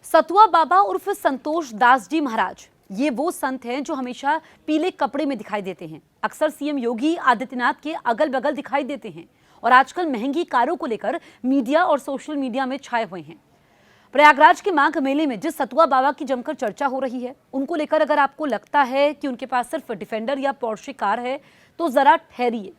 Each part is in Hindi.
सतुआ बाबा उर्फ संतोष दास जी महाराज ये वो संत हैं जो हमेशा पीले कपड़े में दिखाई देते हैं। अक्सर सीएम योगी आदित्यनाथ के अगल बगल दिखाई देते हैं और आजकल महंगी कारों को लेकर मीडिया और सोशल मीडिया में छाए हुए हैं। प्रयागराज के माघ मेले में जिस सतुआ बाबा की जमकर चर्चा हो रही है, उनको लेकर अगर आपको लगता है कि उनके पास सिर्फ डिफेंडर या पोर्शे कार है तो जरा ठहरिए।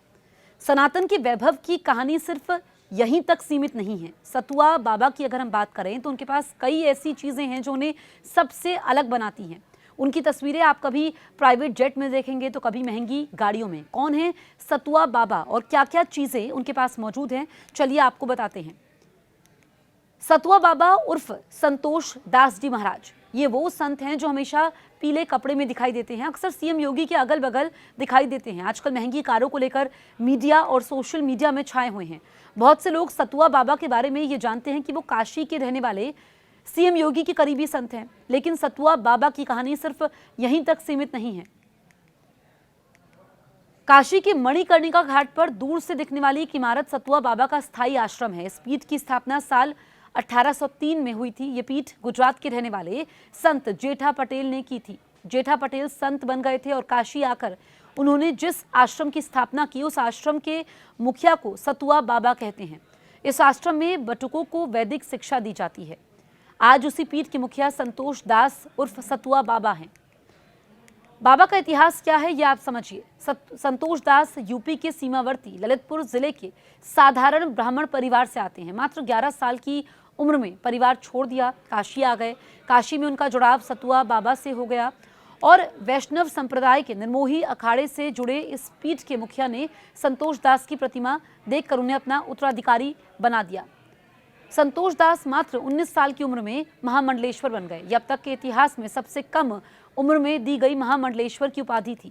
सनातन के वैभव की कहानी सिर्फ यहीं तक सीमित नहीं है। सतुआ बाबा की अगर हम बात करें तो उनके पास कई ऐसी चीजें हैं जो उन्हें सबसे अलग बनाती हैं। उनकी तस्वीरें आप कभी प्राइवेट जेट में देखेंगे तो कभी महंगी गाड़ियों में। कौन है सतुआ बाबा और क्या क्या चीजें उनके पास मौजूद हैं, चलिए आपको बताते हैं। सतुआ बाबा उर्फ संतोष दास जी महाराज ये वो संत हैं जो हमेशा पीले कपड़े में दिखाई देते हैं। अक्सर सीएम योगी के अगल बगल दिखाई देते हैं। आजकल महंगी कारों को लेकर मीडिया और सोशल मीडिया में छाए हुए हैं। बहुत से लोग सतुआ बाबा के बारे में ये जानते हैं कि वो काशी के रहने वाले सीएम योगी के करीबी संत हैं, लेकिन सतुआ बाबा की कहानी सिर्फ यहीं तक सीमित नहीं है। काशी के मणिकर्णिका घाट पर दूर से दिखने वाली एक इमारत सतुआ बाबा का स्थायी आश्रम है। इस पीठ की स्थापना साल 1803 में हुई थी। ये पीठ गुजरात के रहने वाले संत जेठा पटेल ने की थी। जेठा पटेल संत बन गए थे और काशी आकर उन्होंने जिस आश्रम की स्थापना की, उस आश्रम के मुखिया को सतुआ बाबा कहते हैं। इस आश्रम में बटुकों को वैदिक शिक्षा दी जाती है। आज उसी पीठ के मुखिया संतोष दास उर्फ सतुआ बाबा हैं। बाबा का इतिहास क्या है ये आप समझिए। संतोष दास यूपी के सीमावर्ती ललितपुर जिले के साधारण ब्राह्मण परिवार से आते हैं। मात्र 11 साल की उम्र में परिवार छोड़ दिया, काशी आ गए। काशी में उनका जुड़ाव सतुआ बाबा से हो गया और वैष्णव संप्रदाय के निर्मोही अखाड़े से जुड़े इस पीठ के मुखिया ने संतोष दास की प्रतिमा देखकर उन्हें अपना उत्तराधिकारी बना दिया। संतोष दास मात्र 19 साल की उम्र में महामंडलेश्वर बन गए। ये अब तक के इतिहास में सबसे कम उम्र में दी गई महामंडलेश्वर की उपाधि थी।